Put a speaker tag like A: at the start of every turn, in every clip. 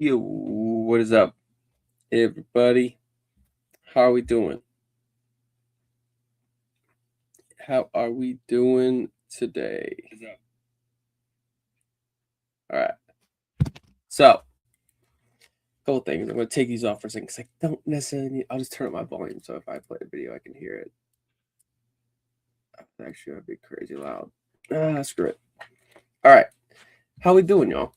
A: Yo, what is up, everybody? How are we doing? How are we doing today? All right. So, a couple things. I'm going to take these off for a second because I don't necessarily need. I'll just turn up my volume so if I play a video, I can hear it. Actually, that'd be crazy loud. Screw it. All right. How we doing, y'all?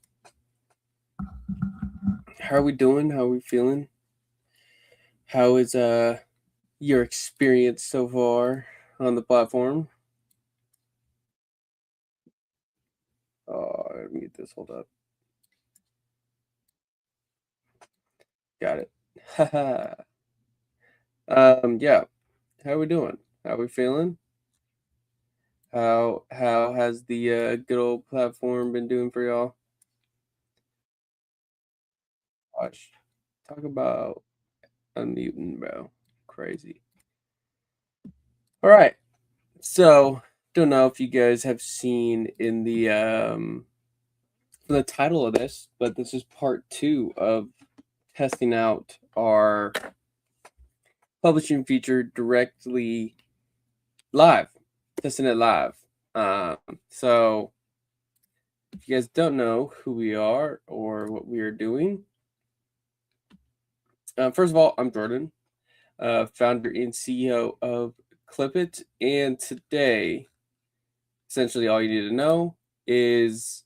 A: How are we doing? How are we feeling? How is your experience so far on the platform? Oh, I gotta mute this. Hold up. Got it. Yeah. How we doing? How we feeling? How has the good old platform been doing for y'all? Gosh, talk about unmuting, bro. Crazy. All right. So, don't know if you guys have seen in the title of this, but this is part 2 of testing out our publishing feature directly live, testing it live. So if you guys don't know who we are or what we are doing, first of all, I'm Jordan, founder and CEO of Clipit, and today, essentially all you need to know is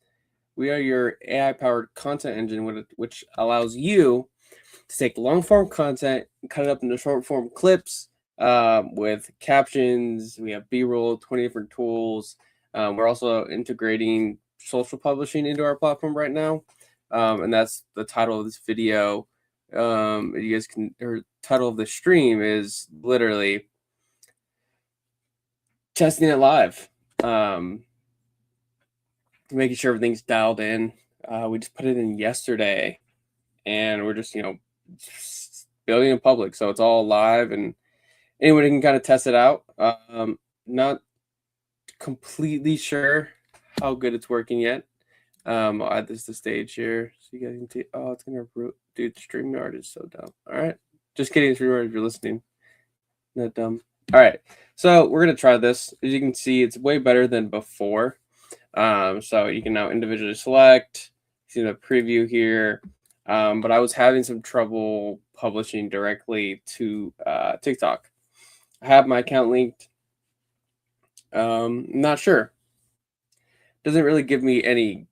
A: we are your AI-powered content engine, which allows you to take long-form content and cut it up into short-form clips with captions. We have B-roll, 20 different tools. We're also integrating social publishing into our platform right now, and that's the title of this video. You guys can, or title of the stream is literally testing it live, making sure everything's dialed in. We just put it in yesterday, and we're just building in public, so it's all live, and anybody can kind of test it out. Not completely sure how good it's working yet. I'll add this to stage here so you guys can see. Oh, it's gonna root. Dude, StreamYard is so dumb. All right, just kidding, StreamYard, if you're listening. Not dumb. All right, so we're gonna try this. As you can see, it's way better than before. So you can now individually select. See the preview here. But I was having some trouble publishing directly to TikTok. I have my account linked. Not sure. Doesn't really give me any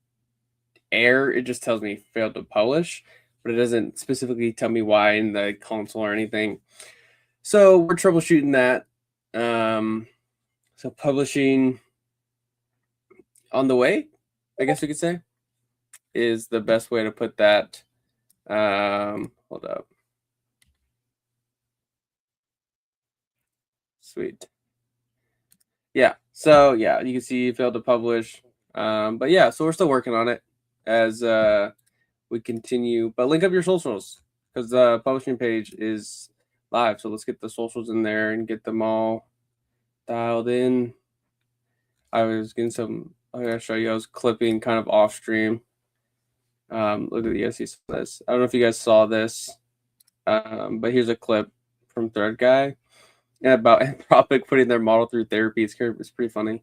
A: error. It just tells me failed to publish, but it doesn't specifically tell me why in the console or anything. So we're troubleshooting that. So publishing on the way, I guess we could say, is the best way to put that. Hold up. Sweet. Yeah. So yeah, you can see failed to publish. But yeah, so we're still working on it as we continue. But link up your socials because the publishing page is live. So let's get the socials in there and get them all dialed in. I was getting some. I gotta show you. I was clipping kind of off stream. Look at the SE this. I don't know if you guys saw this, but here's a clip from Thread Guy about Anthropic putting their model through therapy. It's pretty funny.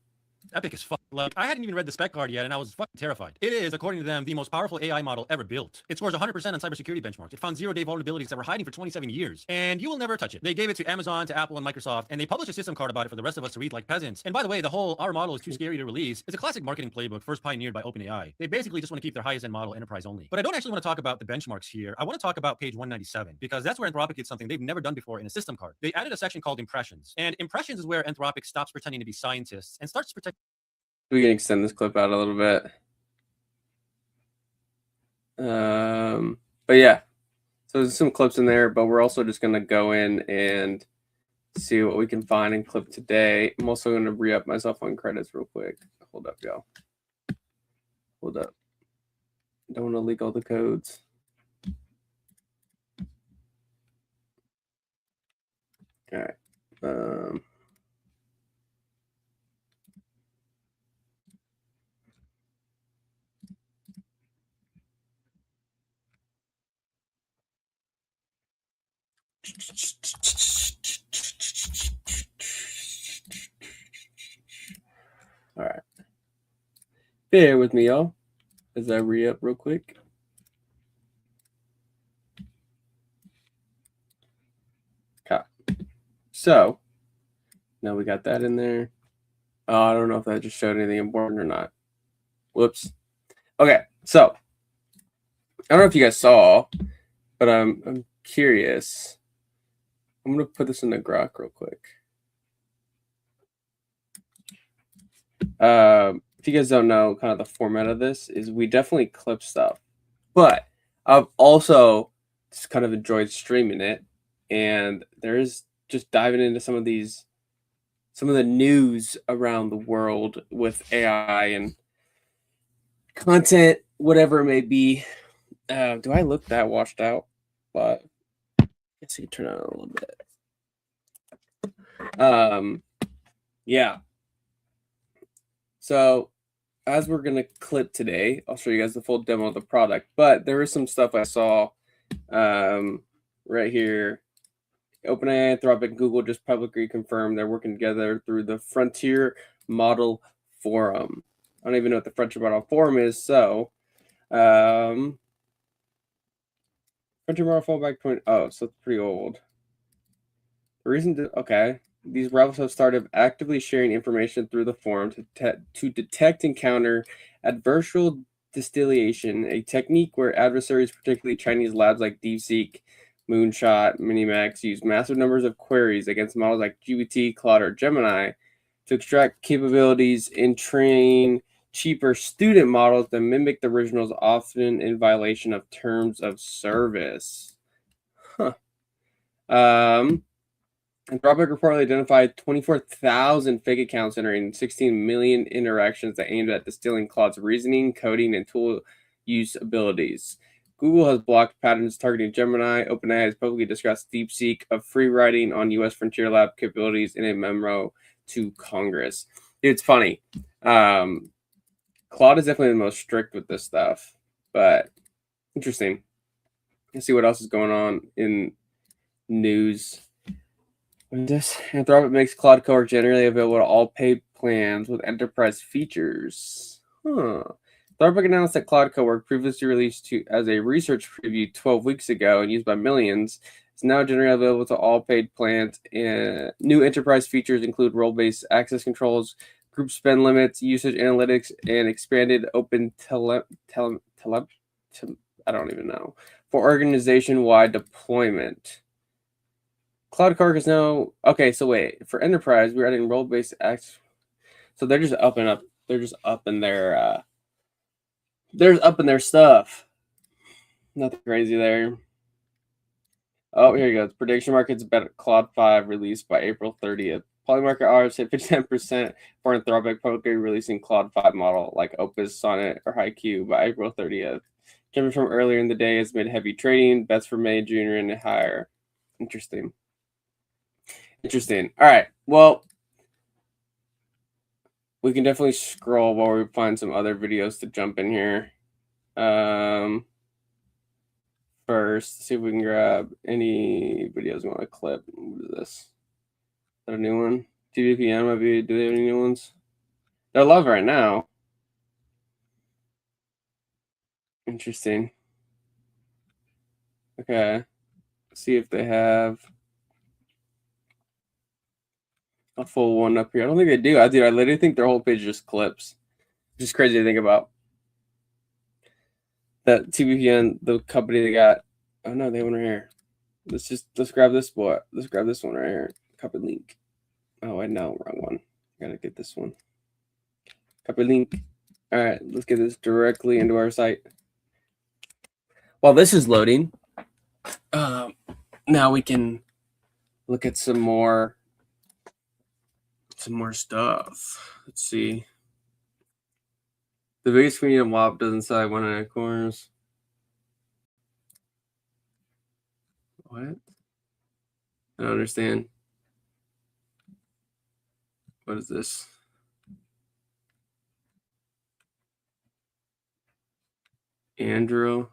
B: Epic as fuck. Like, I hadn't even read the spec card yet, and I was fucking terrified. It is, according to them, the most powerful AI model ever built. It scores 100% on cybersecurity benchmarks. It found zero-day vulnerabilities that were hiding for 27 years, and you will never touch it. They gave it to Amazon, to Apple, and Microsoft, and they published a system card about it for the rest of us to read like peasants. And by the way, the whole "our model is too scary to release" is a classic marketing playbook first pioneered by OpenAI. They basically just want to keep their highest-end model enterprise only. But I don't actually want to talk about the benchmarks here. I want to talk about page 197, because that's where Anthropic did something they've never done before in a system card. They added a section called impressions, and impressions is where Anthropic stops pretending to be scientists and starts protecting.
A: We can extend this clip out a little bit. But yeah, so there's some clips in there, but we're also just going to go in and see what we can find and clip today. I'm also going to re-up myself on credits real quick. Hold up, y'all. Hold up. Don't want to leak all the codes. All right. All right. Bear with me, y'all, as I re-up real quick. Okay. So now we got that in there. Oh, I don't know if that just showed anything important or not. Whoops. Okay, so I don't know if you guys saw, but I'm curious. I'm gonna put this in the grok real quick. If you guys don't know, kind of the format of this is we definitely clip stuff, but I've also just kind of enjoyed streaming it, and there's just diving into some of the news around the world with AI and content, whatever it may be. Do I look that washed out? But I guess you turn on a little bit. Yeah. So as we're gonna clip today, I'll show you guys the full demo of the product. But there is some stuff I saw right here. OpenAI, Anthropic, and Google just publicly confirmed they're working together through the Frontier Model Forum. I don't even know what the Frontier Model Forum is. So, Frontier Model Forum back 20. Oh, so it's pretty old. The reason, okay, these rebels have started actively sharing information through the forum to detect and counter adversarial distillation, a technique where adversaries, particularly Chinese labs like DeepSeek, Moonshot, Minimax, use massive numbers of queries against models like GPT, Claude, or Gemini to extract capabilities and train cheaper student models that mimic the originals, often in violation of terms of service. Huh. Anthropic reportedly identified 24,000 fake accounts generating 16 million interactions that aimed at distilling Claude's reasoning, coding, and tool use abilities. Google has blocked patents targeting Gemini. OpenAI has publicly discussed DeepSeek of free riding on U.S. Frontier Lab capabilities in a memo to Congress. It's funny. Claude is definitely the most strict with this stuff, but interesting. Let's see what else is going on in news. This Anthropic makes Claude Cowork generally available to all paid plans with enterprise features. Anthropic announced that Claude Cowork, previously released as a research preview 12 weeks ago and used by millions, is now generally available to all paid plans. And new enterprise features include role-based access controls, group spend limits, usage analytics, and expanded open I don't even know, for organization-wide deployment. Cloud Cowork is now okay. So wait, for enterprise, we're adding role-based acts. So they're just up and up. They're just up in their. They're up in their stuff. Nothing crazy there. Oh, here you go. Prediction markets bet Claude 5 released by April 30th. Polymarket hours hit 59% for Anthropic publicly releasing Claude 5 model like Opus, Sonnet, or Haiku by April 30th. Jumping from earlier in the day has made heavy trading. Bets for May, Junior, and higher. Interesting. Interesting. All right. Well, we can definitely scroll while we find some other videos to jump in here. First, see if we can grab any videos we want to clip. What is this? Is that a new one? TVPN, maybe. Do they have any new ones? They're live right now. Interesting. Okay. Let's see if they have a full one up here. I don't think they do. I literally think their whole page is just clips. Just crazy to think about. That TVPN, the company they got. Oh no, they have one right here. Let's grab this boy. Let's grab this one right here. Copy link. Oh, wait, no, wrong one. Gotta get this one. Copy link. All right, let's get this directly into our site. While this is loading, now we can look at some more stuff. Let's see. The biggest community on WAP doesn't say 100 corners. What? I don't understand. What is this? Andrew.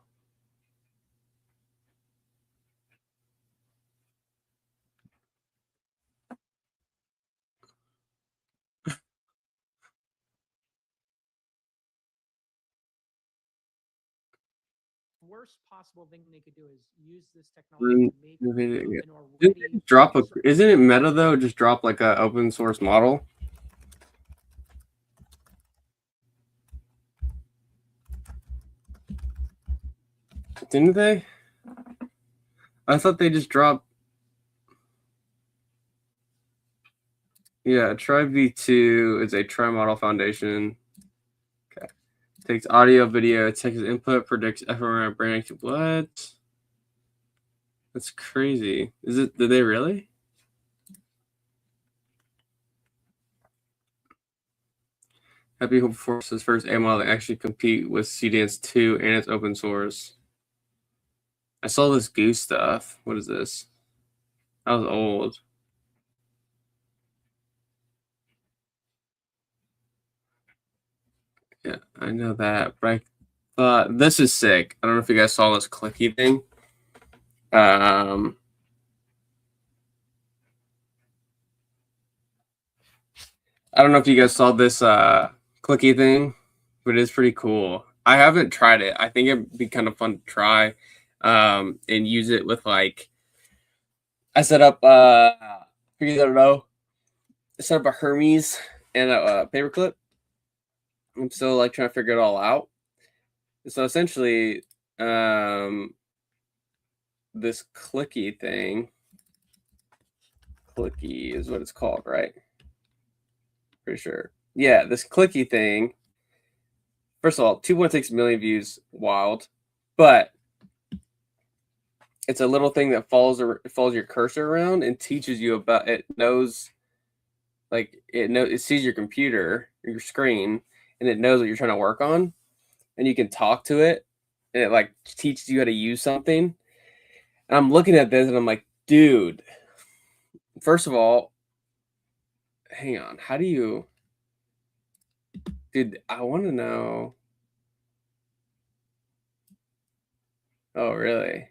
C: worst possible thing they could do is use this technology to make an already
A: drop a. Isn't it Meta though? Just drop like a open source model. Didn't they? I thought they just dropped. Yeah, Tribe V2 is a tri-model foundation. Okay. Takes audio, video, takes input, predicts fMRI brain activity. What? That's crazy. Is it? Did they really? Happy Hope Force's first A model to actually compete with CDance 2 and it's open source. I saw this Goose stuff. What is this? That was old. Yeah, I know that, but I thought this is sick. I don't know if you guys saw this clicky thing. I don't know if you guys saw this clicky thing, but it's pretty cool. I haven't tried it. I think it'd be kind of fun to try and use it with like. I set up. For you that don't know, I set up a Hermes and a paperclip. I'm still like trying to figure it all out. So essentially, this clicky thing. Clicky is what it's called, right? Pretty sure. Yeah, this clicky thing. First of all, 2.6 million views, wild. But it's a little thing that follows your cursor around and teaches you about it. Knows, like it sees your computer, your screen, and it knows what you're trying to work on, and you can talk to it, and it like teaches you how to use something. And I'm looking at this, and I'm like, dude. First of all, hang on. How do you? Dude, I want to know. Oh, really?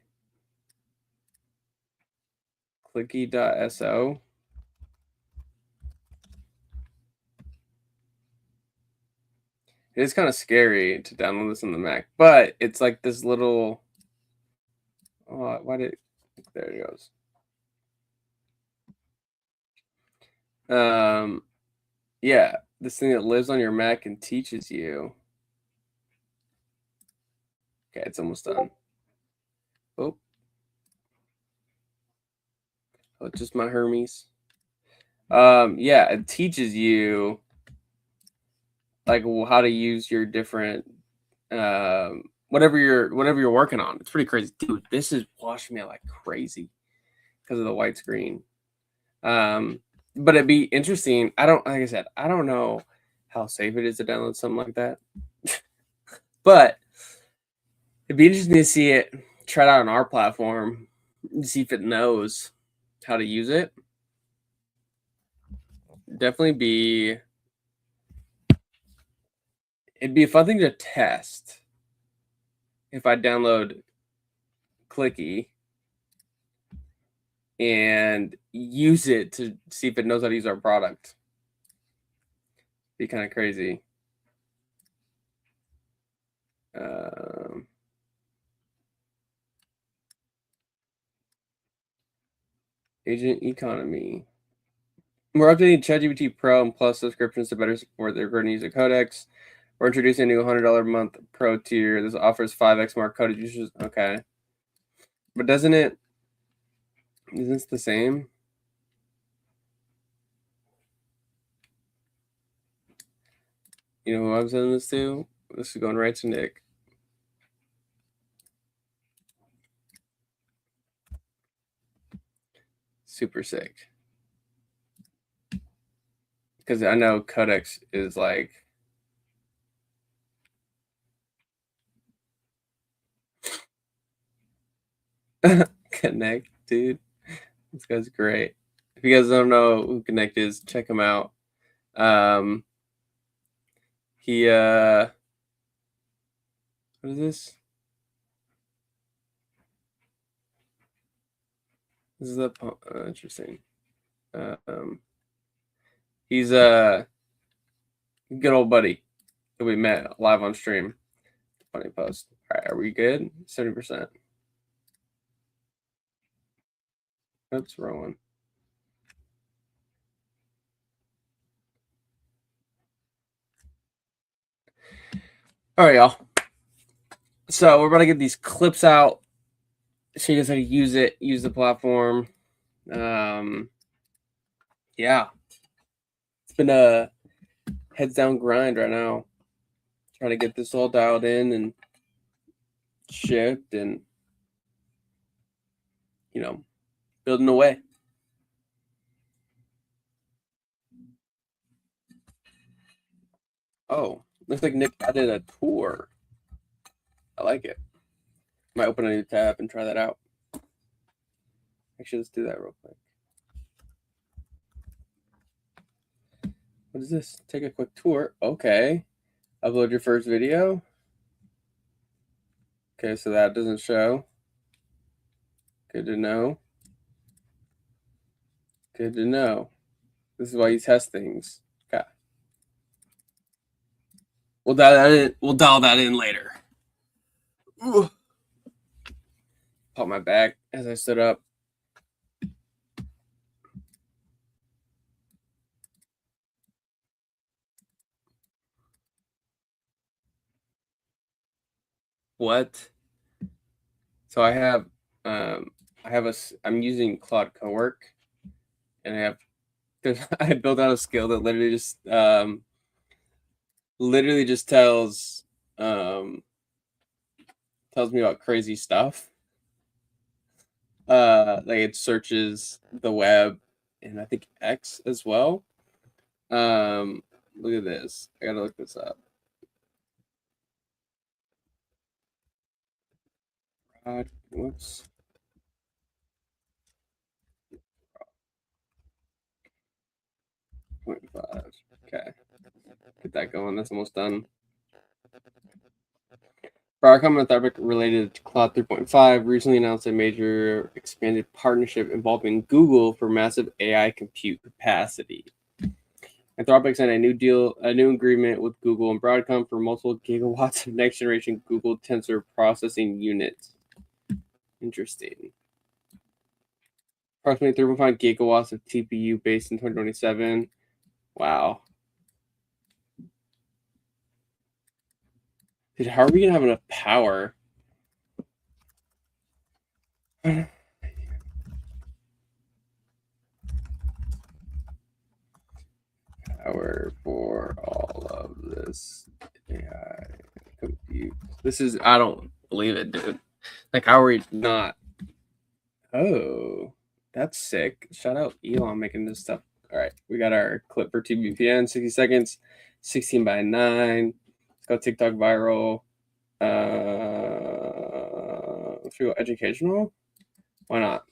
A: Clicky.so. It is kind of scary to download this on the Mac, but it's like this little. Oh, why did? There it goes. Yeah, this thing that lives on your Mac and teaches you. Okay, it's almost done. Oh, it's just my Hermes. Yeah, it teaches you like how to use your different whatever you're working on. It's pretty crazy, dude. This is washing me out like crazy because of the white screen. But it'd be interesting. Like I said, I don't know how safe it is to download something like that, but it'd be interesting to see it try it out on our platform, see if it knows how to use it. Definitely it'd be a fun thing to test if I download Clicky and use it to see if it knows how to use our product. Be kind of crazy. Agent economy. We're updating ChatGPT Pro and Plus subscriptions to better support their current user codecs. We're introducing a new $100 a month Pro tier. This offers 5x more coded users. Okay. But isn't this the same? You know who I'm sending this to? This is going right to Nick. Super sick. Because I know Codex is like Connect, dude. This guy's great. If you guys don't know who Connect is, check him out. He what is this? This is interesting. He's a good old buddy that we met live on stream. Funny post. All right, are we good? 70%. Oops, wrong one. All right, y'all. So we're about to get these clips out, show you guys how to use it, use the platform. Yeah, it's been a heads down grind right now, trying to get this all dialed in and shipped, and building away. Oh, looks like Nick added a tour. I like it. Might open a new tab and try that out. Actually, let's do that real quick. What is this? Take a quick tour. Okay. Upload your first video. Okay, so that doesn't show. Good to know. Good to know. This is why you test things. Okay. We'll dial that in later. Ooh. Pop my back as I stood up. What? So I'm using Claude Cowork, and I built out a skill that literally just tells me about crazy stuff. Like it searches the web and I think X as well. Look at this. I gotta look this up. Whoops. .5. Okay. Get that going. That's almost done. Broadcom Anthropic related to Cloud 3.5 recently announced a major expanded partnership involving Google for massive AI compute capacity. Anthropic signed a new agreement with Google and Broadcom for multiple gigawatts of next generation Google Tensor processing units. Interesting. Approximately 3.5 gigawatts of TPU based in 2027. Wow. Dude, how are we gonna have enough power? Power for all of this AI compute. I don't believe it, dude. Like, how are we not? Oh, that's sick. Shout out Elon making this stuff. All right, we got our clip for 2 BPN, 60 seconds, 16 by 9. Let's go TikTok viral. Should we go educational? Why not?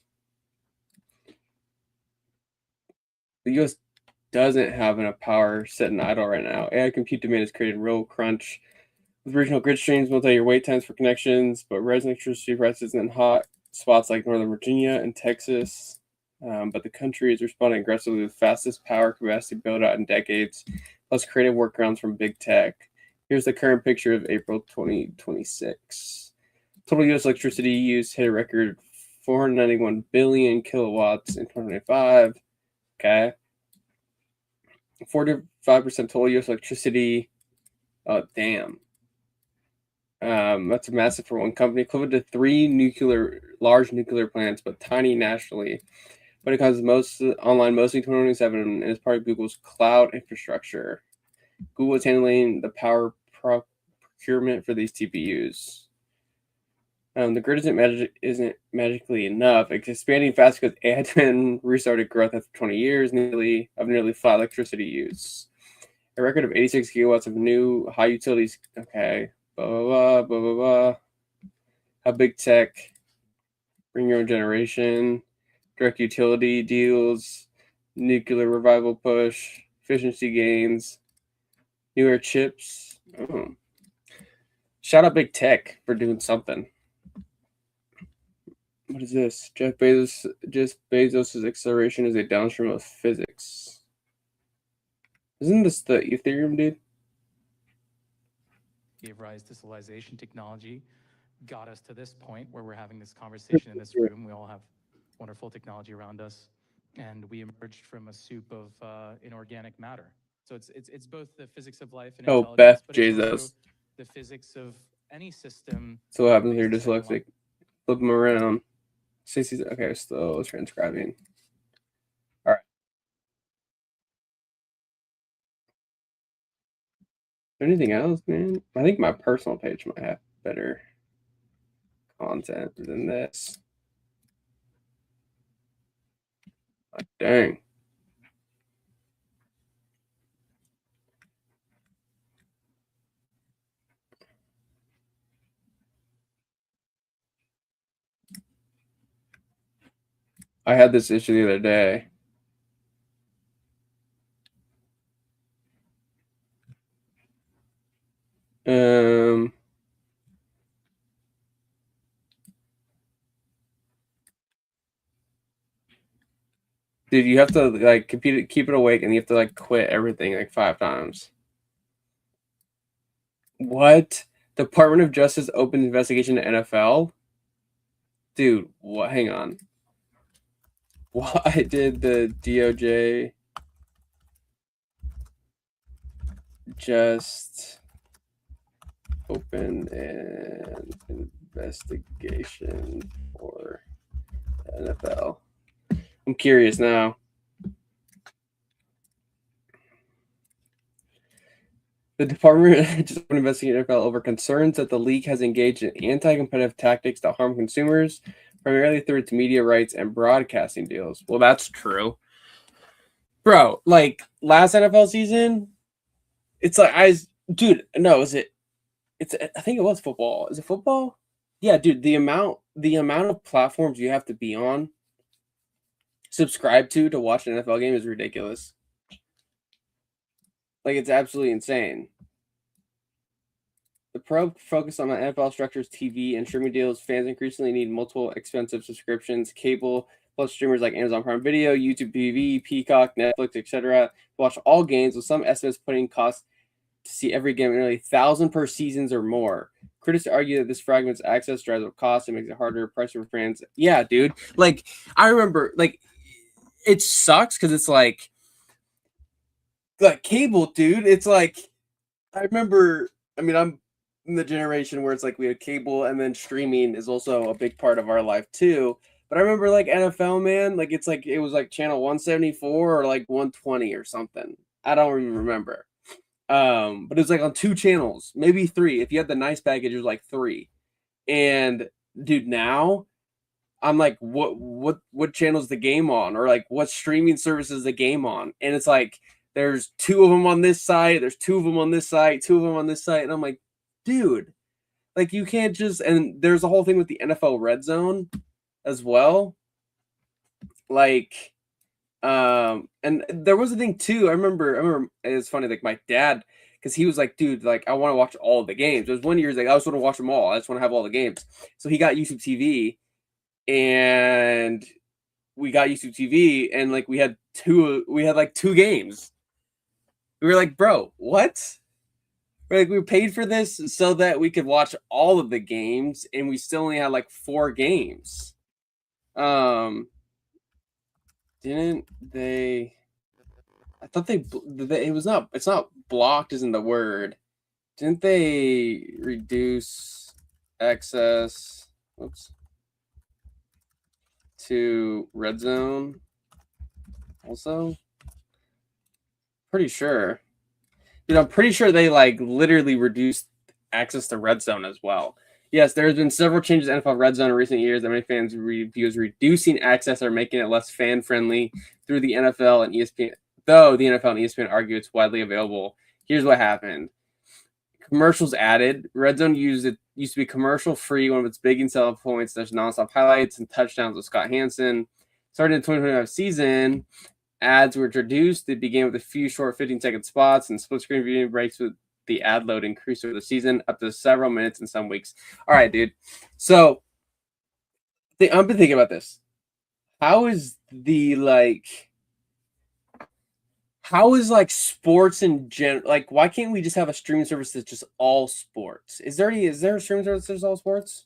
A: The US doesn't have enough power sitting idle right now. AI compute demand has created real crunch with regional grid streams, multi-year wait times for connections, but rising electricity prices in hot spots like Northern Virginia and Texas. But the country is responding aggressively with fastest power capacity build out in decades, plus creative workarounds from big tech. Here's the current picture of April 2026. Total U.S. electricity use hit a record 491 billion kilowatts in 2025. Okay. 45% total U.S. electricity. Oh, damn. That's massive for one company, equivalent to 3 large nuclear plants, but tiny nationally. But it comes online mostly 2027 and is part of Google's cloud infrastructure. Google is handling the power procurement for these TPUs. The grid isn't magically enough. It's expanding fast because AI demand restarted growth after 20 years of nearly flat electricity use. A record of 86 gigawatts of new high utilities. Okay. Blah, blah, blah, blah, blah, blah. How big tech? Bring your own generation. Direct utility deals. Nuclear revival push. Efficiency gains. Newer chips. Oh. Shout out big tech for doing something. What is this? Jeff Bezos' acceleration is a downstream of physics. Isn't this the Ethereum dude?
D: Gave rise to civilization technology got us to this point where we're having this conversation in this room. We all have wonderful technology around us, and we emerged from a soup of inorganic matter. So it's both the physics of life and intelligence,
A: Beth,
D: but it's also
A: Jesus.
D: the physics of any system.
A: So what happens if you're
D: based on
A: dyslexic? Flip them around. Okay, still transcribing. All right. Anything else, man? I think my personal page might have better content than this. Oh, dang. I had this issue the other day. Dude, you have to like keep it awake, and you have to like quit everything like 5 times. What? Department of Justice opens investigation to NFL? Dude, what? Hang on. Why did the DOJ just open an investigation for the NFL? I'm curious now. The department just investigated NFL over concerns that the league has engaged in anti-competitive tactics that harm consumers, primarily through its media rights and broadcasting deals. Well, that's true. Bro, like last NFL season, it's like I think it was football. Is it football? Yeah, dude, the amount of platforms you have to be on, subscribe to watch an NFL game is ridiculous. Like, it's absolutely insane. The probe focused on the NFL structures, TV, and streaming deals. Fans increasingly need multiple expensive subscriptions, cable, plus streamers like Amazon Prime Video, YouTube TV, Peacock, Netflix, etc. to watch all games, with some estimates putting costs to see every game at nearly $1,000 per seasons or more. Critics argue that this fragments access, drives up costs, and makes it harder to price for fans. Yeah, dude. Like, I remember, like, it sucks because it's like cable, dude. It's like, I remember, I mean, I'm in the generation where it's like we had cable, and then streaming is also a big part of our life too. But I remember like NFL, man, like it was like channel 174 or like 120 or something. I don't even remember. But it was like on 2 channels, maybe 3. If you had the nice package, it was like 3. And dude, now I'm like, what channel is the game on? Or like what streaming service is the game on? And it's like there's 2 of them on this site, there's 2 of them on this site, 2 of them on this site, and I'm like, dude, like you can't just. And there's a whole thing with the NFL Red Zone as well. Like, and there was a thing too. I remember it's funny, like my dad, because he was like, dude, like I want to watch all the games. There was one year he's like, I just want to watch them all. I just want to have all the games. So he got YouTube TV, and we got YouTube TV, and like we had like 2 games. We were like, bro, what? We're like, we paid for this so that we could watch all of the games, and we still only had like 4 games. Didn't they? I thought it's not blocked isn't the word. Didn't they reduce access to Red Zone also? Pretty sure. Dude, I'm pretty sure they like literally reduced access to Red Zone as well. Yes, there's been several changes to NFL Red Zone in recent years that many fans view as reducing access or making it less fan-friendly through the NFL and ESPN. Though the NFL and ESPN argue it's widely available, here's what happened. Commercials added. Red Zone used to be commercial-free. One of its big selling points, there's nonstop highlights and touchdowns with Scott Hansen. Starting in the 2025 season, ads were introduced. They began with a few short 15-second spots, and split-screen viewing breaks with the ad load increased over the season up to several minutes in some weeks. All right, dude. So I've been thinking about this. How is the how is like sports in general? Like, why can't we just have a streaming service that's just all sports? Is there a streaming service that's all sports?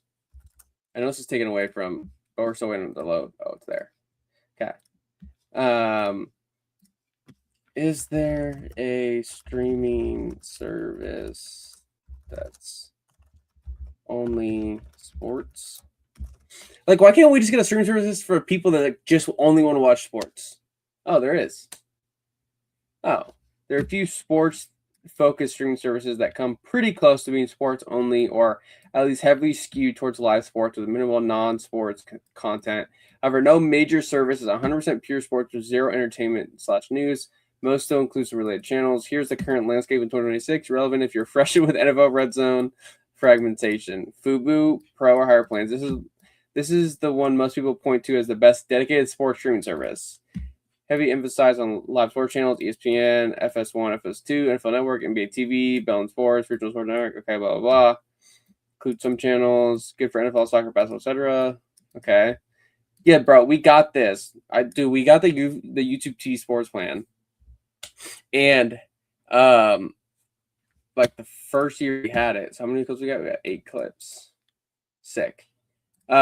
A: I know this is taken away from, but we're still waiting on the load. Oh, it's there. Okay. Is there a streaming service that's only sports? Like, why can't we just get a streaming service for people that just only want to watch sports? Oh, there is. Oh, there are a few sports-focused streaming services that come pretty close to being sports only, or at least heavily skewed towards live sports with minimal non-sports content. However, no major service is 100% pure sports with zero entertainment/news. Most still include some related channels. Here's the current landscape in 2026, relevant if you're fresh with NFL Red Zone fragmentation. Fubo Pro or higher plans. This is the one most people point to as the best dedicated sports streaming service. Heavy emphasis on live sports channels, ESPN, FS1, FS2, NFL Network, NBA TV, Bell and Sports, Regional Sports Network, okay, blah, blah, blah. Include some channels, good for NFL, soccer, basketball, etc. Okay. Yeah, bro, we got this. We got the YouTube T Sports plan. And like the first year we had it. So how many clips we got? We got 8 clips. Sick. We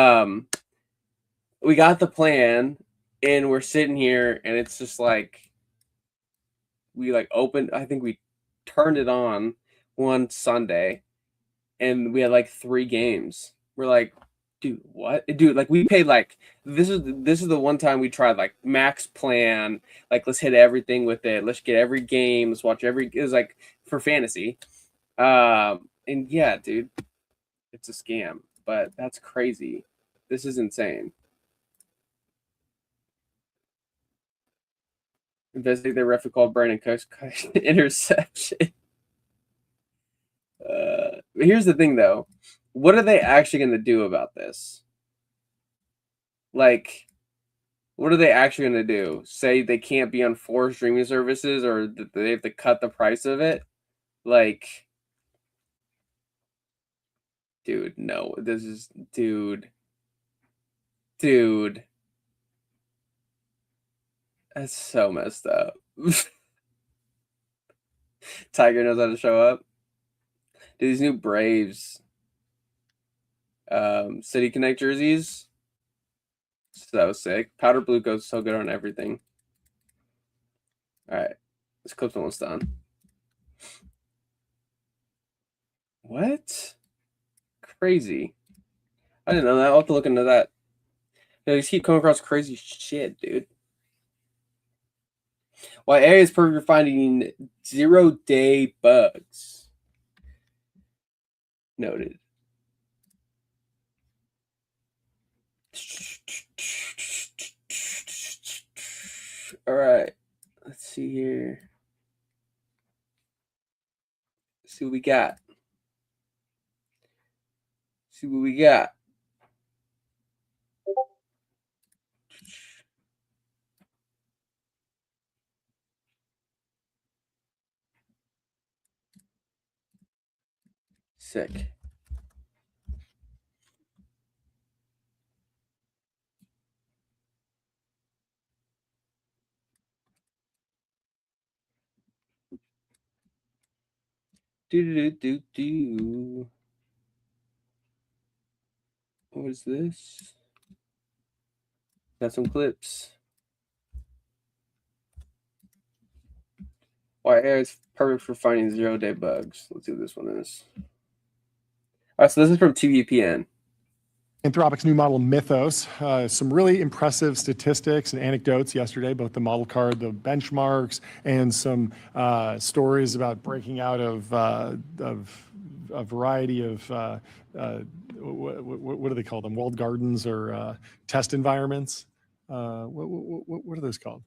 A: got the plan and we're sitting here and it's just like we like opened, I think we turned it on one Sunday and we had like 3 games. We're like, dude, what? Dude, like we paid like this is the one time we tried like max plan, like let's hit everything with it. Let's get every game, let's watch every, it was like for fantasy. And yeah, dude, it's a scam, but that's crazy. This is insane. Investigate the referee called Brandon Cooks interception. Here's the thing though. What are they actually going to do about this? Like, what are they actually going to do? Say they can't be on 4 streaming services or that they have to cut the price of it? Like, dude, no. This is, dude. That's so messed up. Tiger knows how to show up. Dude, these new Braves City Connect jerseys. So sick. Powder blue goes so good on everything. All right. This clip's almost done. What? Crazy. I didn't know that. I'll have to look into that. They just keep coming across crazy shit, dude. Why AI is perfect for finding 0-day bugs. Noted. All right. Let's see here. See what we got. Sick. Do. What is this? Got some clips. Why AI is perfect for finding 0-day bugs. Let's see what this one is. All right, so this is from TVPN.
E: Anthropic's new model Mythos. Some really impressive statistics and anecdotes yesterday, both the model card, the benchmarks, and some stories about breaking out of a variety of what do they call them? Walled gardens or test environments. What are those called?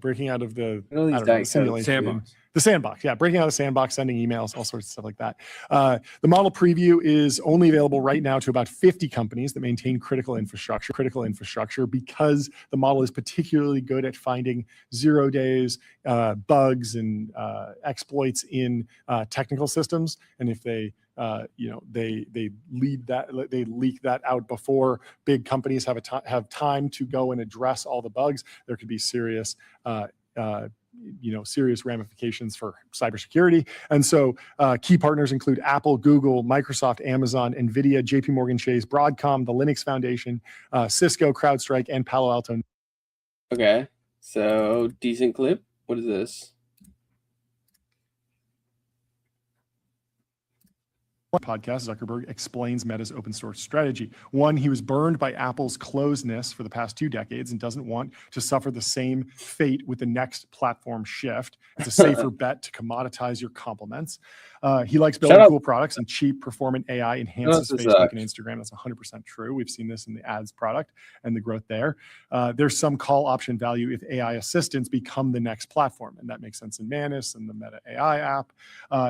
E: Breaking out of the, I don't know, the simulation.
B: Sandbox.
E: The sandbox, yeah, breaking out of the sandbox, sending emails, all sorts of stuff like that. The model preview is only available right now to about 50 companies that maintain critical infrastructure because the model is particularly good at finding 0 days, bugs, and exploits in technical systems. And if they they leak that out before big companies have time to go and address all the bugs, there could be serious serious ramifications for cybersecurity. And so key partners include Apple, Google, Microsoft, Amazon, NVIDIA, JP Morgan Chase, Broadcom, the Linux Foundation, Cisco, CrowdStrike, and Palo Alto.
A: Okay, so decent clip. What is this?
E: Podcast, Zuckerberg explains Meta's open source strategy. One, he was burned by Apple's closedness for the past 2 decades and doesn't want to suffer the same fate with the next platform shift. It's a safer bet to commoditize your compliments. He likes building cool products, and cheap, performant AI enhances Facebook and Instagram. That's 100% true. We've seen this in the ads product and the growth there. There's some call option value if AI assistants become the next platform, and that makes sense in Manus and the Meta AI app.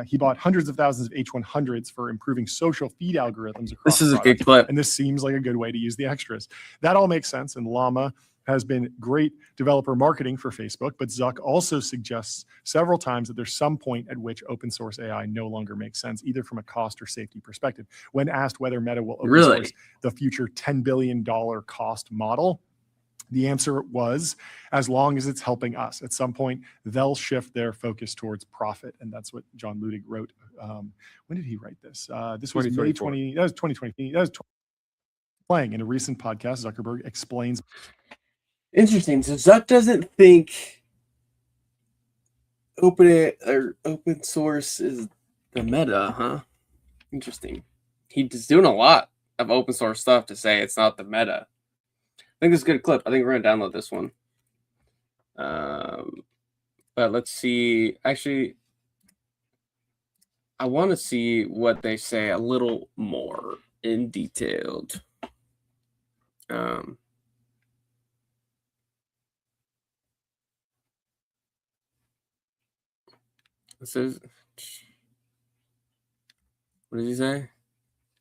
E: He bought hundreds of thousands of H100s for improving social feed algorithms across.
A: This is a good clip,
E: and this seems like a good way to use the extras. That all makes sense, and Llama has been great developer marketing for Facebook, but Zuck also suggests several times that there's some point at which open source AI no longer makes sense, either from a cost or safety perspective. When asked whether Meta will open source the future $10 billion cost model, the answer was, as long as it's helping us. At some point, they'll shift their focus towards profit. And that's what John Ludig wrote. When did he write this? This was May 20, that was 2020. That was playing in a recent podcast. Zuckerberg explains.
A: Interesting. So Zuck doesn't think open source is the meta, huh? Interesting. He's doing a lot of open source stuff to say it's not the meta. I think this is a good clip. I think we're going to download this one. But let's see. Actually, I want to see what they say a little more in detailed. This is, what did he say?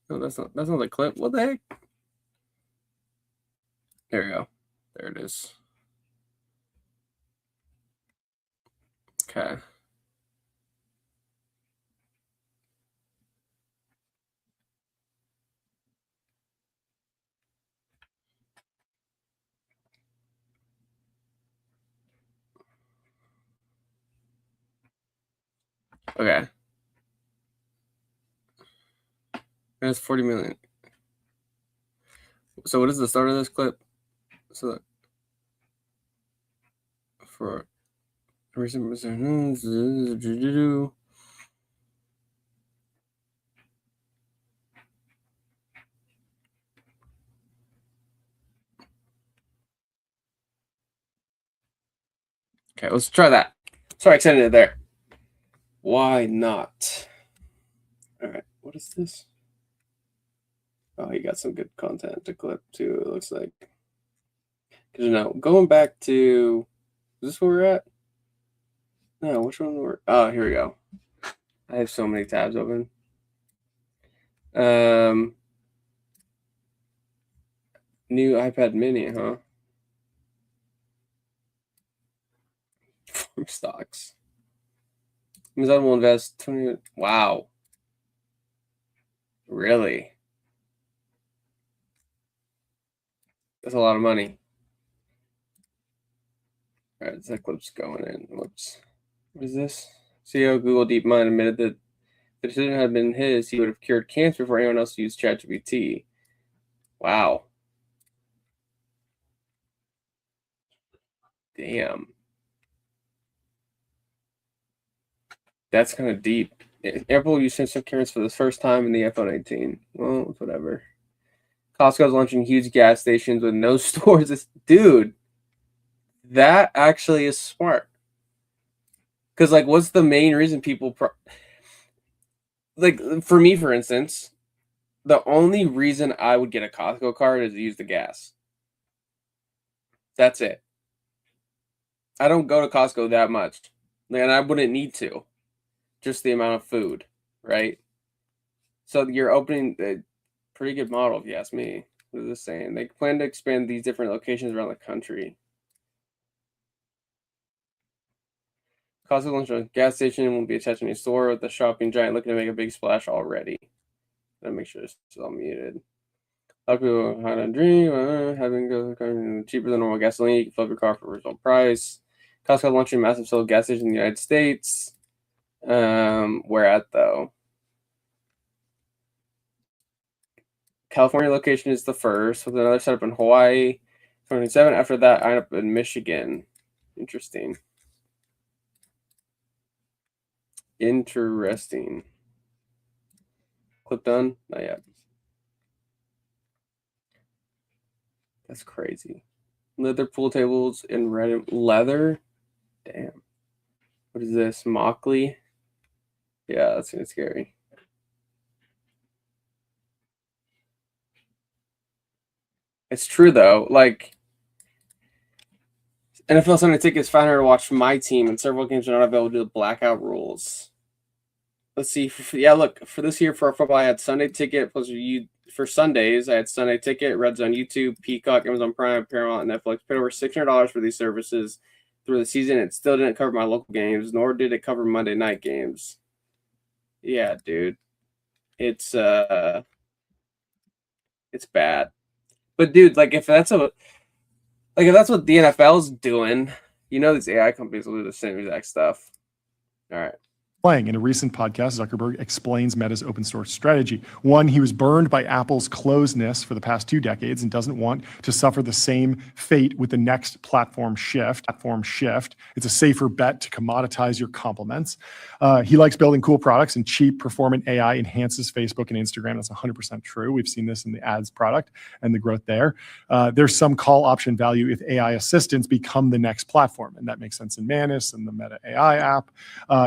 A: No, that's not the clip. What the heck? There we go. There it is. Okay. Okay. That's 40 million. So what is the start of this clip? So for recent okay, let's try that. Sorry, I extended it there. Why not? All right, what is this? Oh, he got some good content to clip too, it looks like. Because going back to, is this where we're at? No, which one were? Oh, here we go. I have so many tabs open. New iPad mini, huh? From stocks. Amazon will invest 20. Wow. Really? That's a lot of money. All right, that clip's going in. Whoops. What is this? CEO of Google DeepMind admitted that if the decision had been his, he would have cured cancer before anyone else used ChatGPT. Wow. Damn. That's kind of deep. Apple used sensitive cameras for the first time in the iPhone 18. Well, whatever. Costco's launching huge gas stations with no stores. Dude, that actually is smart. Because, like, what's the main reason people... like, for me, for instance, the only reason I would get a Costco card is to use the gas. That's it. I don't go to Costco that much. And I wouldn't need to. Just the amount of food, right? So you're opening a pretty good model, if you ask me. What is this saying? They plan to expand these different locations around the country. Costco launched a gas station will be attached to a store with the shopping giant looking to make a big splash already. Gotta make sure this is all muted. A lot of people had a dream, having go cheaper than normal gasoline. You can fill up your car for a reasonable price. Costco launching massive solar gas station in the United States. Where at though? California location is the first, with another setup in Hawaii. 27. After that, I end up in Michigan. Interesting. Interesting. Clip done? Not yet. That's crazy. Leather pool tables in red leather. Damn. What is this? Mockley? Yeah, that's gonna be scary. It's true though. Like NFL Sunday Ticket's $500 to watch my team, and several games are not available due to blackout rules. Let's see. Yeah, look, for this year for our football, I had Sunday Ticket plus for Sundays. I had Sunday Ticket, Red Zone, YouTube, Peacock, Amazon Prime, Paramount, and Netflix. Paid over $600 for these services through the season. It still didn't cover my local games, nor did it cover Monday night games. Yeah, dude, it's bad. But dude, like if that's what the NFL's doing, these AI companies will do the same exact stuff. All right.
E: In a recent podcast, Zuckerberg explains Meta's open source strategy. One, he was burned by Apple's closedness for the past 2 decades and doesn't want to suffer the same fate with the next platform shift. It's a safer bet to commoditize your compliments. He likes building cool products, and cheap, performant AI enhances Facebook and Instagram. That's 100% true. We've seen this in the ads product and the growth there. There's some call option value if AI assistants become the next platform, and that makes sense in Manus and the Meta AI app.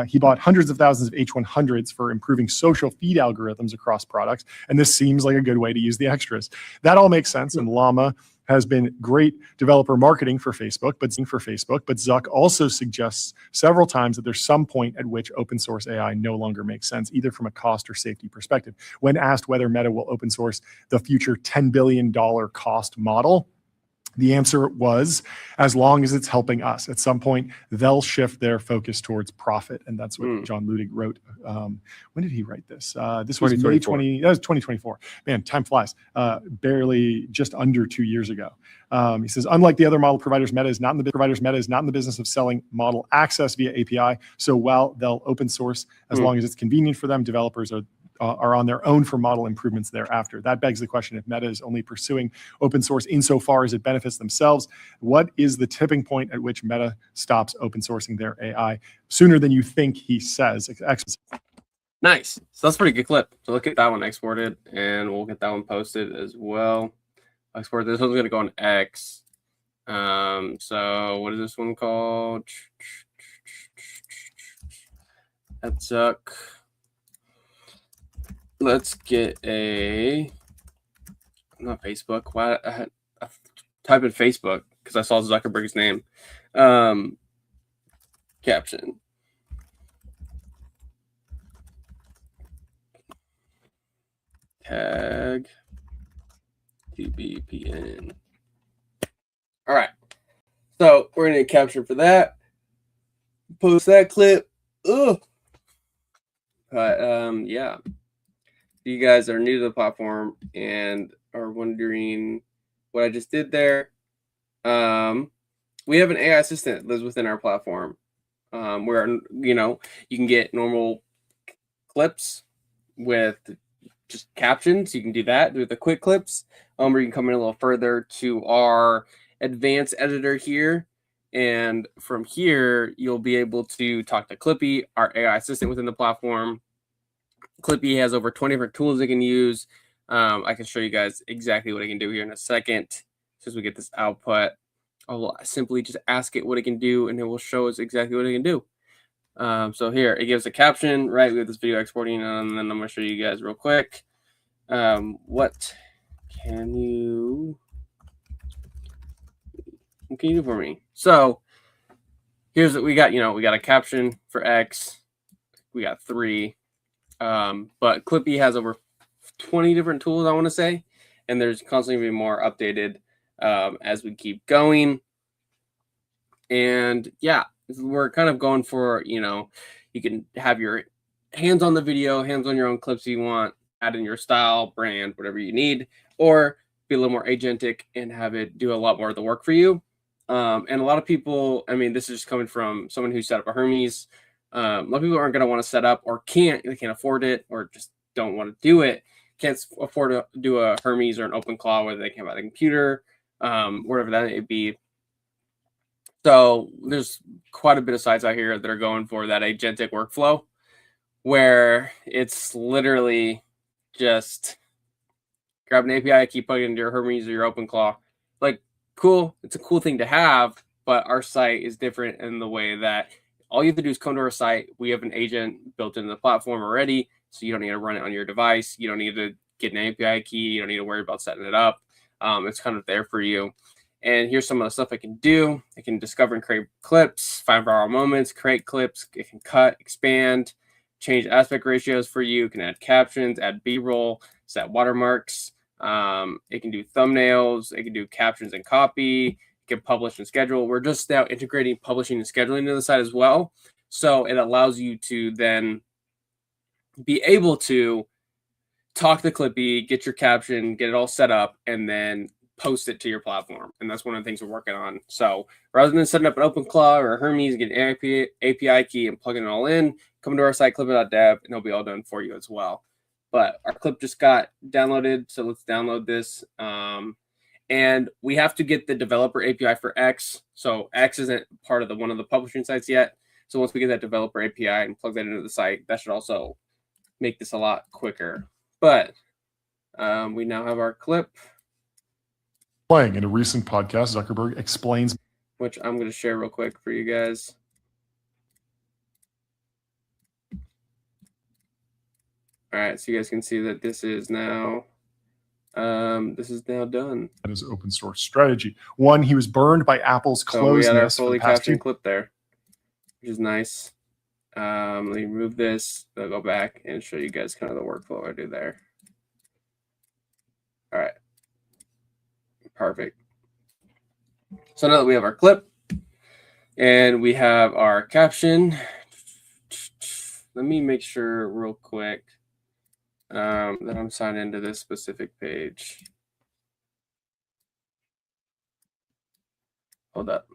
E: He bought hundreds of thousands of H100s for improving social feed algorithms across products, and this seems like a good way to use the extras. That all makes sense, and Llama has been great developer marketing for Facebook, but Zuck also suggests several times that there's some point at which open source AI no longer makes sense, either from a cost or safety perspective. When asked whether Meta will open source the future $10 billion cost model, the answer was, as long as it's helping us. At some point, they'll shift their focus towards profit. And that's what John Ludig wrote. When did he write this? This was May 20, that was 2024. Man, time flies. Barely just under 2 years ago. He says, unlike the other model providers, Meta is not in the business of selling model access via API. So while they'll open source as long as it's convenient for them, developers are on their own for model improvements thereafter. That begs the question, if Meta is only pursuing open source insofar as it benefits themselves, what is the tipping point at which Meta stops open sourcing their AI? Sooner than you think, he says.
A: Nice. So that's a pretty good clip. So look at that one exported, and we'll get that one posted as well. Export this one's going to go on X. So what is this one called? That's Zuck. Let's get not Facebook. Why I type in Facebook because I saw Zuckerberg's name. Caption. Tag TBPN. All right. So we're gonna capture for that. Post that clip. Ugh. But yeah. You guys are new to the platform and are wondering what I just did there. We have an AI assistant that lives within our platform, where you can get normal clips with just captions. You can do that with the quick clips, or you can come in a little further to our advanced editor here, and from here you'll be able to talk to Clippy, our AI assistant within the platform. Clippy has over 20 different tools they can use. I can show you guys exactly what I can do here in a second. As we get this output, I'll simply just ask it what it can do, and it will show us exactly what it can do. So here, it gives a caption, right? We have this video exporting, and then I'm going to show you guys real quick. What can you do for me? So here's what we got. We got a caption for X. We got 3. But Clippy has over 20 different tools, I want to say, and there's constantly being more updated as we keep going. And yeah, we're kind of going for, you can have your hands on the video, hands on your own clips you want, add in your style, brand, whatever you need, or be a little more agentic and have it do a lot more of the work for you. And a lot of people, I mean, this is just coming from someone who set up a Hermes. A lot of people aren't going to want to set up or they can't afford it or just don't want to do it. Can't afford to do a Hermes or an OpenClaw, whether they can't buy the computer, whatever that may be. So there's quite a bit of sites out here that are going for that agentic workflow where it's literally just grab an API, keep plugging into your Hermes or your OpenClaw. Like, cool. It's a cool thing to have, but our site is different in the way that all you have to do is come to our site. We have an agent built into the platform already, so you don't need to run it on your device. You don't need to get an API key. You don't need to worry about setting it up. It's kind of there for you. And here's some of the stuff I can do. I can discover and create clips, find viral moments, create clips. It can cut, expand, change aspect ratios for you. It can add captions, add B-roll, set watermarks. It can do thumbnails. It can do captions and copy. It can publish and schedule. We're just now integrating publishing and scheduling into the site as well. So it allows you to then be able to talk to Clipit, get your caption, get it all set up, and then post it to your platform. And that's one of the things we're working on. So rather than setting up an OpenClaw or a Hermes, get an API key and plugging it all in, come to our site, clipit.dev, and it'll be all done for you as well. But our clip just got downloaded, so let's download this. And we have to get the developer API for X. So X isn't part of one of the publishing sites yet. So once we get that developer API and plug that into the site, that should also make this a lot quicker. But we now have our clip.
E: Playing in a recent podcast, Zuckerberg explains,
A: which I'm going to share real quick for you guys. All right, so you guys can see that this is now done.
E: That is open source strategy. One, he was burned by Apple's closeness.
A: So we had our fully captioned clip there, which is nice. Let me remove this. I'll go back and show you guys kind of the workflow I do there. All right. Perfect. So now that we have our clip and we have our caption, let me make sure real quick that I'm signed into this specific page. Hold up.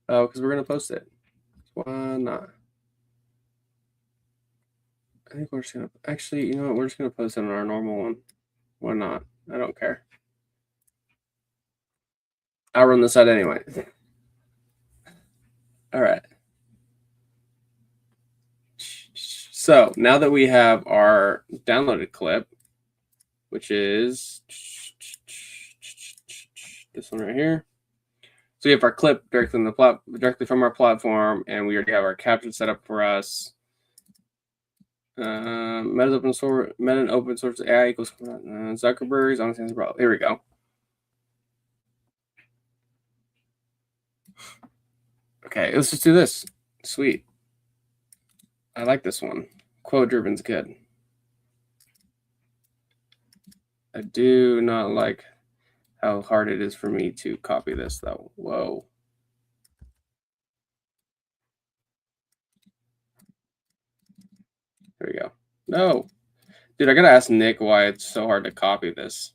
A: Oh, because we're going to post it. Why not? I think we're just going to, actually, you know what? We're just going to post it on our normal one. Why not? I don't care. I'll run the site anyway. All right. So now that we have our downloaded clip, which is this one right here. So we have our clip directly from our platform, and we already have our caption set up for us. Meta open source AI equals Zuckerberg's on problem. Here we go. Okay, let's just do this. Sweet. I like this one. Quote driven's good. I do not like how hard it is for me to copy this though. Whoa. There we go. No. Dude, I gotta ask Nick why it's so hard to copy this.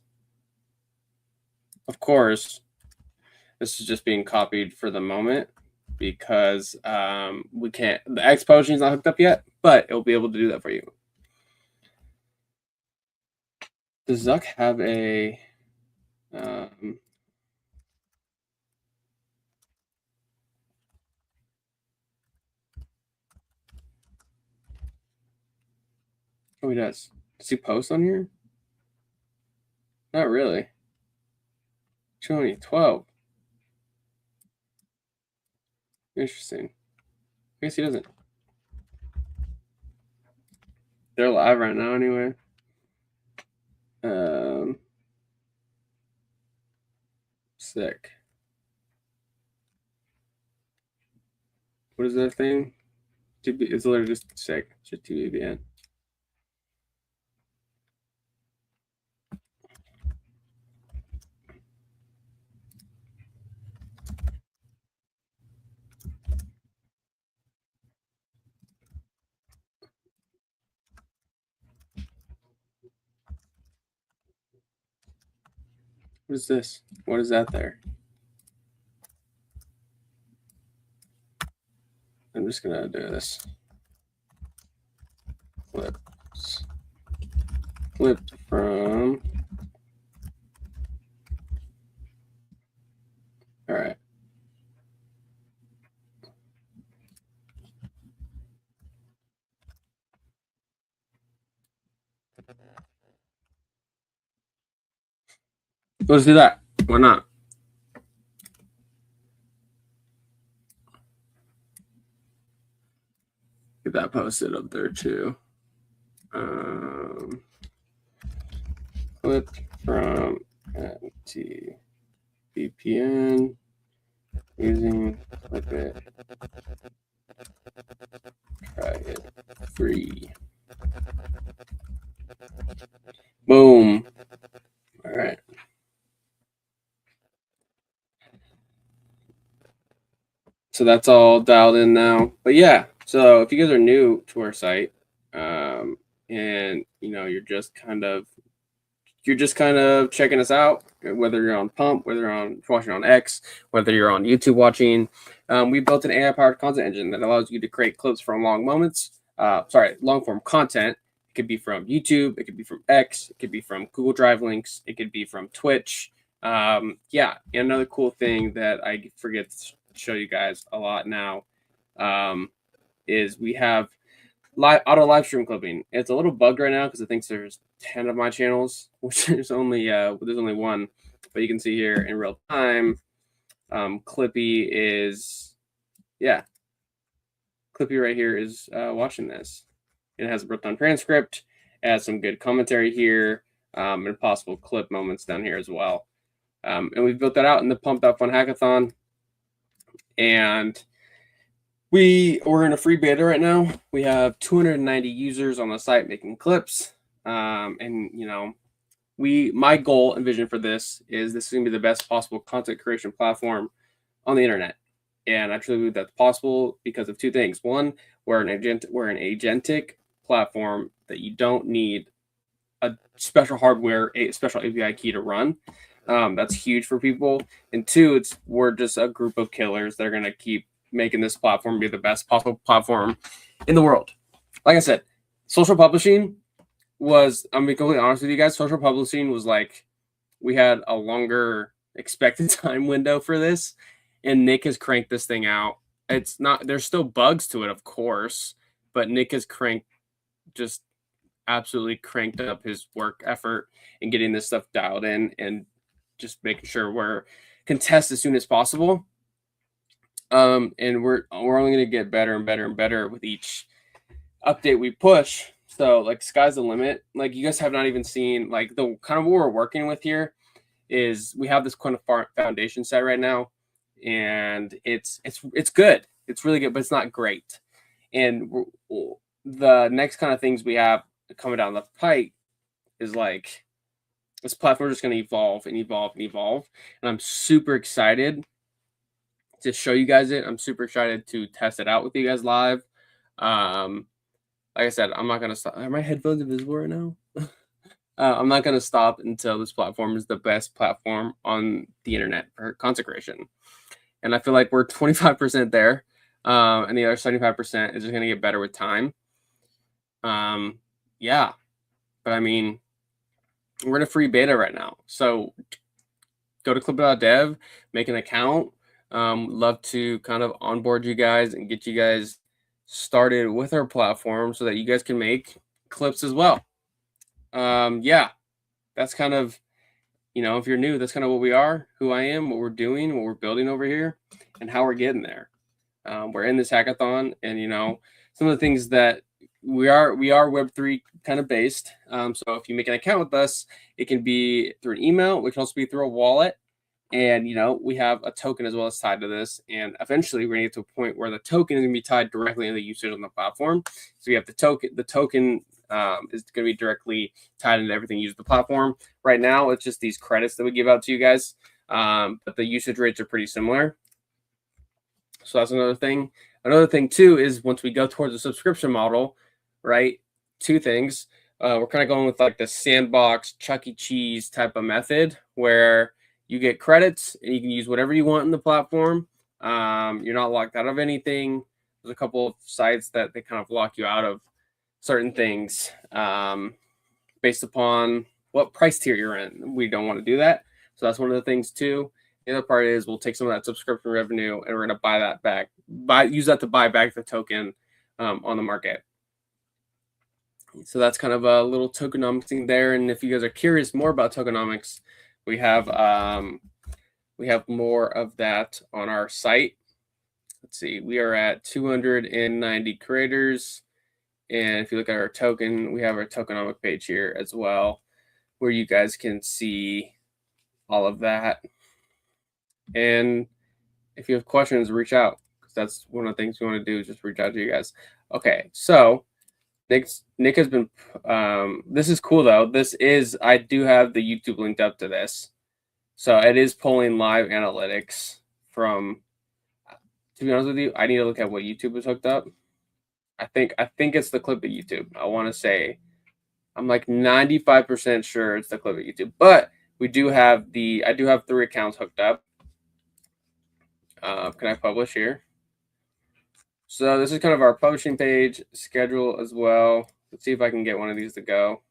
A: Of course, this is just being copied for the moment because we can't, the X potion is not hooked up yet, but it'll be able to do that for you. Does Zuck have a oh, he does. Does he post on here? Not really. 12. Interesting. I guess he doesn't. They're live right now anyway. Sick. What is that thing? It's literally just sick. Just TBBN. What is this? What is that there? just gonna do this. Clipped from. All right. Let's do that. Why not? Get that posted up there too. Clip from VPN using Clipit. Try it free. Boom. All right. So that's all dialed in now. But yeah, so if you guys are new to our site, and you're just kind of checking us out, whether you're on Pump, whether you're watching on X, whether you're on YouTube watching, we built an AI-powered content engine that allows you to create clips from long form content. It could be from YouTube, it could be from X, it could be from Google Drive links, it could be from Twitch. And another cool thing that I forget to show you guys a lot now is we have auto live stream clipping. It's a little bugged right now because it thinks there's 10 of my channels, which there's only one. But you can see here in real time, Clippy right here is watching this. It has a breakdown transcript, it has some good commentary here, and possible clip moments down here as well. And we built that out in the Pump.Fun hackathon. And we're in a free beta right now. We have 290 users on the site making clips. My goal and vision for this is going to be the best possible content creation platform on the internet. And I truly believe that's possible because of two things. One, we're an agentic platform that you don't need a special hardware, a special API key to run. That's huge for people. And two, we're just a group of killers that are going to keep making this platform be the best possible platform in the world. Like I said, social publishing was, I'm being completely honest with you guys, social publishing was like, we had a longer expected time window for this, and Nick has cranked this thing out. It's not, there's still bugs to it, of course, but Nick has absolutely cranked up his work effort in getting this stuff dialed in and just making sure we're contest as soon as possible. And we're only going to get better and better and better with each update we push. So like sky's the limit. Like you guys have not even seen like the kind of what we're working with here is we have this kind of foundation set right now, and it's good. It's really good, but it's not great. And the next kind of things we have coming down the pipe is like this platform is just going to evolve and evolve and evolve. And I'm super excited to show you guys it. I'm super excited to test it out with you guys live. Like I said, I'm not going to stop. Are my headphones invisible right now? I'm not going to stop until this platform is the best platform on the internet for content creation. And I feel like we're 25% there. And the other 75% is just going to get better with time. Yeah. But I mean, we're in a free beta right now. So go to clipit.dev, make an account. Love to kind of onboard you guys and get you guys started with our platform so that you guys can make clips as well. Yeah, that's kind of, if you're new, that's kind of what we are, who I am, what we're doing, what we're building over here, and how we're getting there. We're in this hackathon, and some of the things that we are Web3 kind of based. So if you make an account with us, it can be through an email. It can also be through a wallet. And, we have a token as well as tied to this. And eventually we're going to get to a point where the token is going to be tied directly to the usage on the platform. So you have the token is going to be directly tied into everything used the platform. Right now, it's just these credits that we give out to you guys. But the usage rates are pretty similar. So that's another thing. Another thing, too, is once we go towards a subscription model, right, two things. We're kind of going with like the sandbox, Chuck E. Cheese type of method where you get credits and you can use whatever you want in the platform. You're not locked out of anything. There's a couple of sites that they kind of lock you out of certain things based upon what price tier you're in. We don't want to do that. So that's one of the things too. The other part is we'll take some of that subscription revenue and we're going to buy that back, use that to buy back the token on the market. So that's kind of a little tokenomics thing there. And if you guys are curious more about tokenomics, we have more of that on our site. Let's see, we are at 290 creators. And if you look at our token, we have our tokenomic page here as well, where you guys can see all of that. And if you have questions, reach out, because that's one of the things we want to do is just reach out to you guys. Okay, so Nick has been, this is cool though. I do have the YouTube linked up to this. So it is pulling live analytics from, to be honest with you, I need to look at what YouTube is hooked up. I think it's the Clipit YouTube. I want to say, I'm like 95% sure it's the Clipit YouTube, but I do have 3 accounts hooked up. Can I publish here? So this is kind of our publishing page schedule as well. Let's see if I can get one of these to go.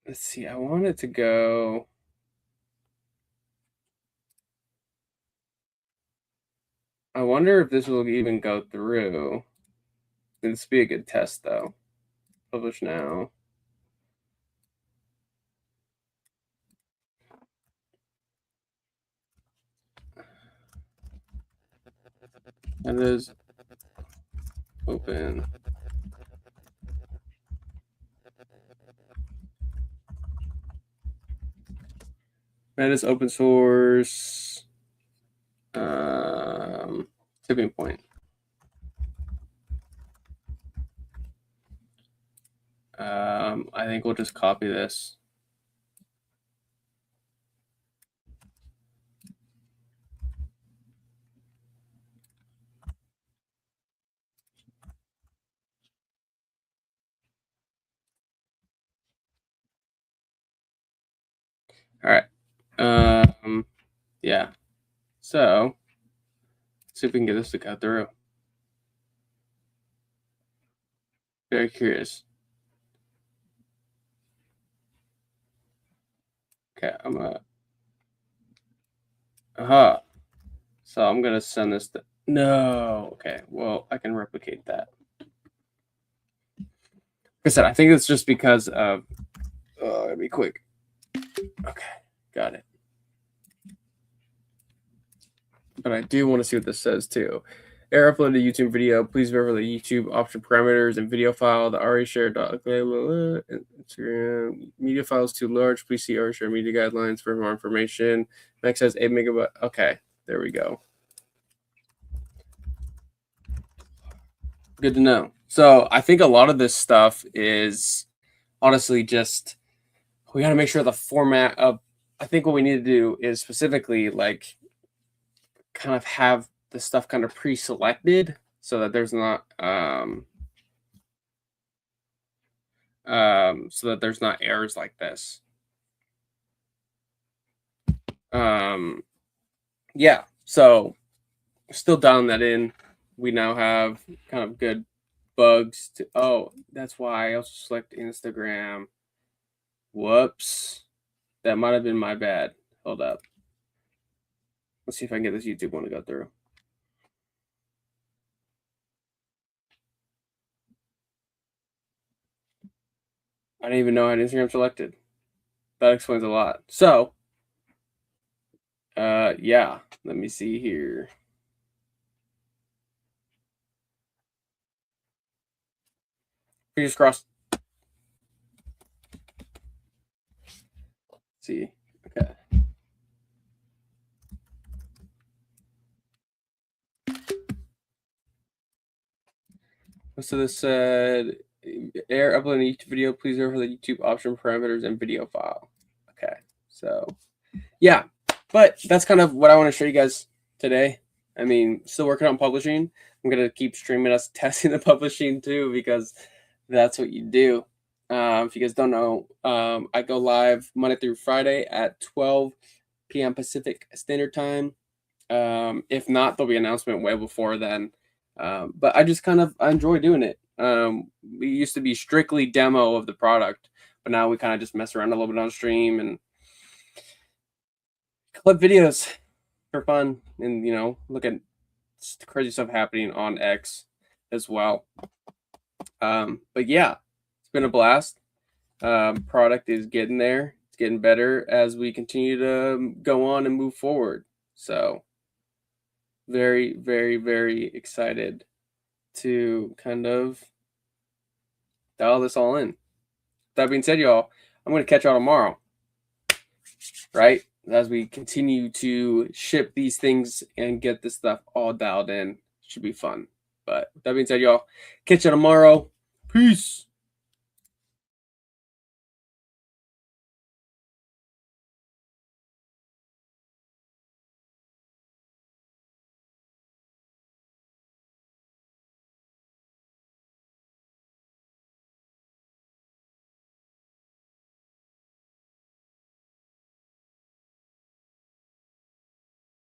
A: Let's see, I want it to go. I wonder if this will even go through. This would be a good test though. Publish now. That is open. That is open source. Tipping point. I think we'll just copy this. All right. Yeah. So let's see if we can get this to go through. Very curious. Okay, so I'm gonna send this to, no, okay, well, I can replicate that. Like I said, I think it's just because of, it'll be quick. Okay, got it. But I do want to see what this says too. Error uploaded YouTube video. Please verify the YouTube option parameters and video file. The already shared Instagram media file is too large. Please see already shared media guidelines for more information. Max says 8 megabyte. Okay, there we go. Good to know. So I think a lot of this stuff is honestly just, we got to make sure the format of, I think what we need to do is specifically like kind of have the stuff kind of pre-selected so that there's not errors like this. Yeah, so still dialing that in. We now have kind of good bugs to, oh, that's why I also select Instagram. Whoops, that might have been my bad. Hold up. Let's see if I can get this YouTube one to go through. I didn't even know I had Instagram selected. That explains a lot. So, yeah, let me see here. Fingers crossed. Let's see, okay. So this said, error uploading a YouTube video, please verify the YouTube option parameters and video file. Okay, so yeah, but that's kind of what I want to show you guys today. I mean, still working on publishing. I'm going to keep streaming us testing the publishing too, because that's what you do. If you guys don't know, I go live Monday through Friday at 12 p.m. Pacific Standard Time. If not, there'll be an announcement way before then. But I just I enjoy doing it. We used to be strictly demo of the product, but now we kind of just mess around a little bit on stream and clip videos for fun, and look at crazy stuff happening on X as well. But yeah, it's been a blast. Product is getting there. It's getting better as we continue to go on and move forward. So very, very, very excited to kind of dial this all in. That being said, y'all, I'm going to catch y'all tomorrow, right? As we continue to ship these things and get this stuff all dialed in. Should be fun. But that being said, y'all, catch you tomorrow. Peace.